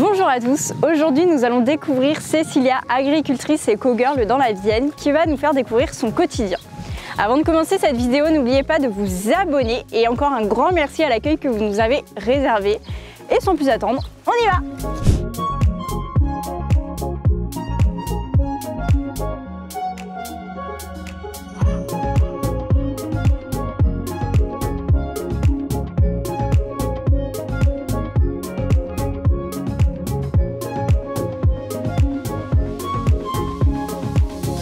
Bonjour à tous, aujourd'hui nous allons découvrir Cécilia, agricultrice et co-girl dans la Vienne, qui va nous faire découvrir son quotidien. Avant de commencer cette vidéo, n'oubliez pas de vous abonner et encore un grand merci à l'accueil que vous nous avez réservé. Et sans plus attendre, on y va!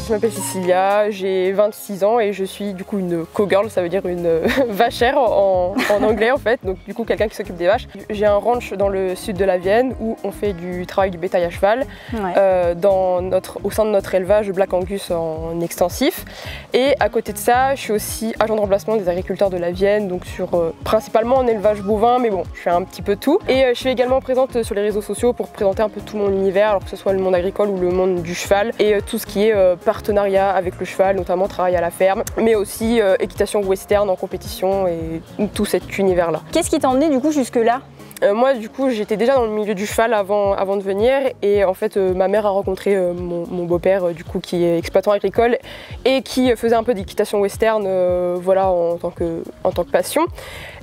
Je m'appelle Cécilia, j'ai 26 ans et je suis du coup une co-girl, ça veut dire une vachère en anglais en fait, donc du coup quelqu'un qui s'occupe des vaches. J'ai un ranch dans le sud de la Vienne où on fait du travail du bétail à cheval au sein de notre élevage Black Angus en extensif. Et à côté de ça, je suis aussi agent de remplacement des agriculteurs de la Vienne, donc principalement en élevage bovin, mais bon, je fais un petit peu tout. Et je suis également présente sur les réseaux sociaux pour présenter un peu tout mon univers, alors que ce soit le monde agricole ou le monde du cheval, et tout ce qui est partenariat avec le cheval, notamment travail à la ferme, mais aussi équitation western en compétition et tout cet univers-là. Qu'est-ce qui t'a emmené du coup jusque-là? Moi du coup j'étais déjà dans le milieu du cheval avant de venir et en fait ma mère a rencontré mon beau-père du coup qui est exploitant agricole et qui faisait un peu d'équitation western voilà, en tant que passion.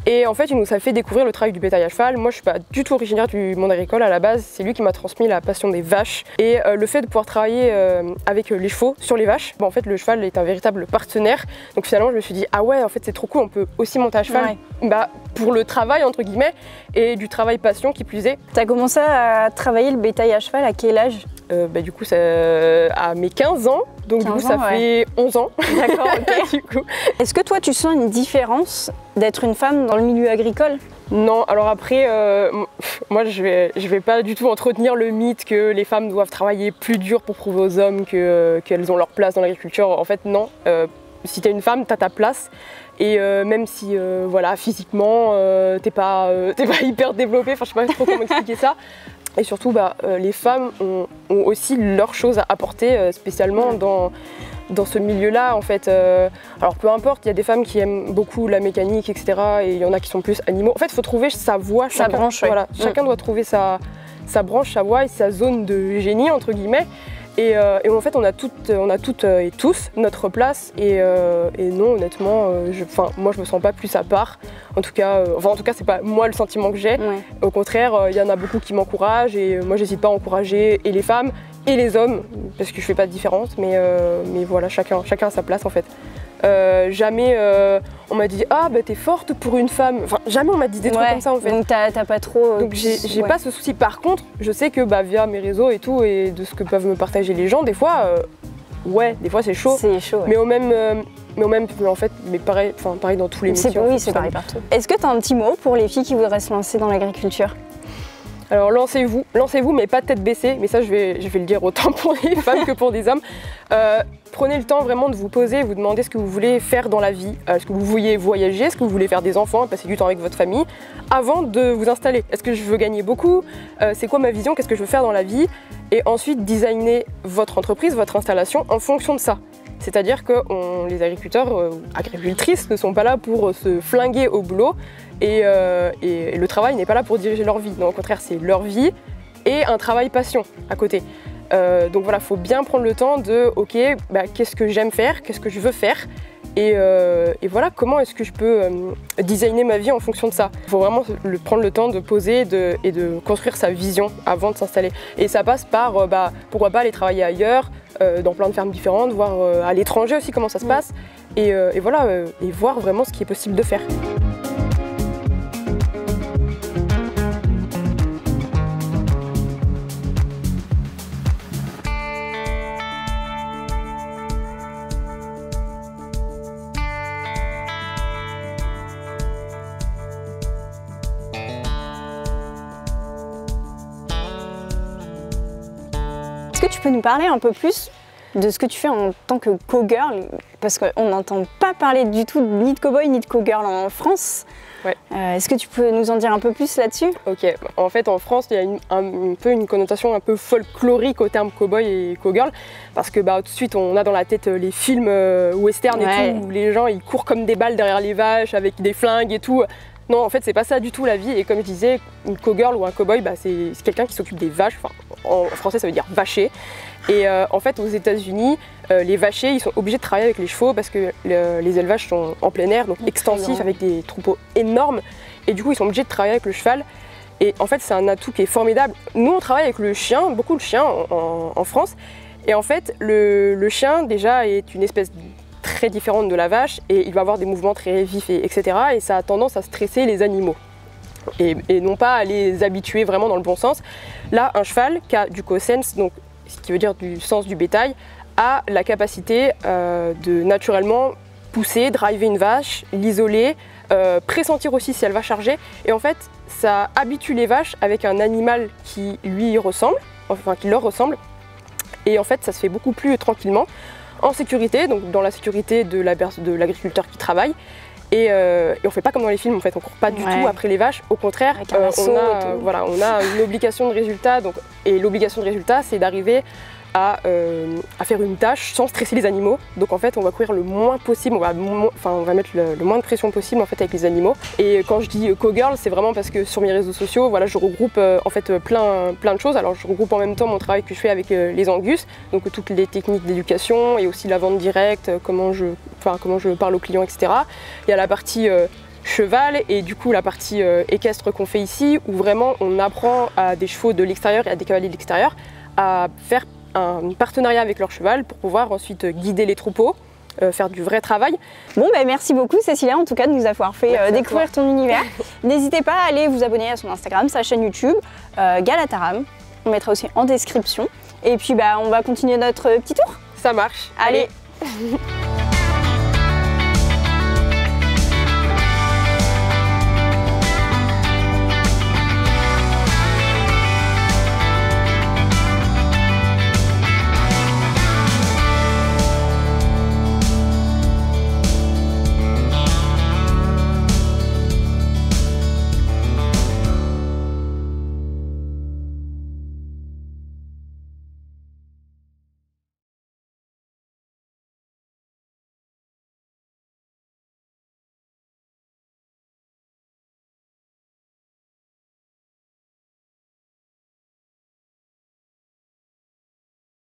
Et en fait, il nous a fait découvrir le travail du bétail à cheval. Moi, je suis pas du tout originaire du monde agricole à la base. C'est lui qui m'a transmis la passion des vaches et le fait de pouvoir travailler avec les chevaux sur les vaches. Bon, en fait, le cheval est un véritable partenaire. Donc finalement, je me suis dit ah ouais, en fait, c'est trop cool. On peut aussi monter à cheval, pour le travail entre guillemets et du travail passion qui plus est. Tu as commencé à travailler le bétail à cheval à quel âge? Du coup, à mes 15 ans. Donc du coup, ça fait 11 ans. D'accord, ok. Est-ce que toi, tu sens une différence d'être une femme dans le milieu agricole? Non, alors après, moi je vais pas du tout entretenir le mythe que les femmes doivent travailler plus dur pour prouver aux hommes qu'elles ont leur place dans l'agriculture. En fait, non. Si t'es une femme, t'as ta place. Et même si voilà, physiquement, t'es pas hyper développée, enfin je sais pas trop comment expliquer ça. Et surtout, les femmes ont aussi leurs choses à apporter, spécialement dans ce milieu-là, en fait. Alors peu importe, il y a des femmes qui aiment beaucoup la mécanique, etc. Et il y en a qui sont plus animaux. En fait, il faut trouver sa voie, sa branche. Voilà, chacun doit trouver sa branche, sa voie et sa zone de génie, entre guillemets. Et en fait, on a toutes et tous notre place. Et non, honnêtement, moi, je me sens pas plus à part. En tout cas, c'est pas moi le sentiment que j'ai. Ouais. Au contraire, il y en a beaucoup qui m'encouragent. Et moi, j'hésite pas à encourager et les femmes et les hommes, parce que je fais pas de différence. Mais voilà, chacun a sa place en fait. Jamais on m'a dit ah bah t'es forte pour une femme, enfin jamais on m'a dit des trucs comme ça en fait. Donc t'as pas trop... Donc j'ai pas ce souci. Par contre je sais que via mes réseaux et tout et de ce que peuvent me partager les gens, des fois des fois c'est chaud. C'est chaud, ouais. Mais pareil dans tous les métiers. Oui, c'est pareil partout. Est-ce que t'as un petit mot pour les filles qui voudraient se lancer dans l'agriculture? Alors lancez-vous, mais pas tête baissée, mais ça je vais le dire autant pour les femmes que pour des hommes. Prenez le temps vraiment de vous poser, vous demander ce que vous voulez faire dans la vie, est-ce que vous voulez voyager, est-ce que vous voulez faire des enfants, passer du temps avec votre famille, avant de vous installer. Est-ce que je veux gagner beaucoup, c'est quoi ma vision, qu'est-ce que je veux faire dans la vie, et ensuite designer votre entreprise, votre installation en fonction de ça. C'est-à-dire que les agriculteurs, agricultrices ne sont pas là pour se flinguer au boulot et le travail n'est pas là pour diriger leur vie. Non, au contraire, c'est leur vie et un travail passion à côté. Donc voilà, il faut bien prendre le temps de ok, qu'est-ce que j'aime faire, qu'est-ce que je veux faire et voilà, comment est-ce que je peux designer ma vie en fonction de ça. Il faut vraiment prendre le temps de poser et de construire sa vision avant de s'installer. Et ça passe par, pourquoi pas aller travailler ailleurs, dans plein de fermes différentes, voir à l'étranger aussi comment ça se passe et voilà, et voir vraiment ce qui est possible de faire. Est-ce que tu peux nous parler un peu plus de ce que tu fais en tant que co-girl? Parce qu'on n'entend pas parler du tout ni de cow-boy ni de co-girl en France. Ouais. Est-ce que tu peux nous en dire un peu plus là-dessus? Ok, en fait en France il y a un peu une connotation un peu folklorique au terme cow-boy et co-girl parce que tout de suite on a dans la tête les films western et tout où les gens ils courent comme des balles derrière les vaches avec des flingues et tout. Non, en fait, c'est pas ça du tout la vie. Et comme je disais, une cowgirl ou un cowboy, bah, c'est quelqu'un qui s'occupe des vaches. Enfin, en français, ça veut dire vacher. Et en fait, aux États-Unis, les vachers, ils sont obligés de travailler avec les chevaux parce que les élevages sont en plein air, donc extensifs, avec des troupeaux énormes. Et du coup, ils sont obligés de travailler avec le cheval. Et en fait, c'est un atout qui est formidable. Nous, on travaille avec le chien, beaucoup de chiens en France. Et en fait, le chien, déjà, est une espèce très différente de la vache et il va avoir des mouvements très vifs, etc. Et ça a tendance à stresser les animaux. Et non pas à les habituer vraiment dans le bon sens. Là, un cheval qui a du co-sense, donc ce qui veut dire du sens du bétail, a la capacité de naturellement pousser, driver une vache, l'isoler, pressentir aussi si elle va charger. Et en fait, ça habitue les vaches avec un animal qui lui ressemble, enfin qui leur ressemble. Et en fait, ça se fait beaucoup plus tranquillement, en sécurité, donc dans la sécurité de l'agriculteur qui travaille. Et on fait pas comme dans les films, en fait, on court pas du tout après les vaches. Au contraire, on a une obligation de résultat. Et l'obligation de résultat, c'est d'arriver à faire une tâche sans stresser les animaux. Donc en fait, on va courir le moins possible, on va mettre le moins de pression possible en fait avec les animaux. Et quand je dis cowgirl, c'est vraiment parce que sur mes réseaux sociaux, voilà, je regroupe en fait plein de choses. Alors je regroupe en même temps mon travail que je fais avec les Angus, donc toutes les techniques d'éducation et aussi la vente directe, comment je parle aux clients, etc. Il y a la partie cheval et du coup la partie équestre qu'on fait ici, où vraiment on apprend à des chevaux de l'extérieur et à des cavaliers de l'extérieur à faire un partenariat avec leur cheval pour pouvoir ensuite guider les troupeaux, faire du vrai travail. Bon, merci beaucoup Cécilia en tout cas de nous avoir fait découvrir ton univers. N'hésitez pas à aller vous abonner à son Instagram, sa chaîne YouTube, Galataram. On mettra aussi en description. Et puis on va continuer notre petit tour. Ça marche. Allez.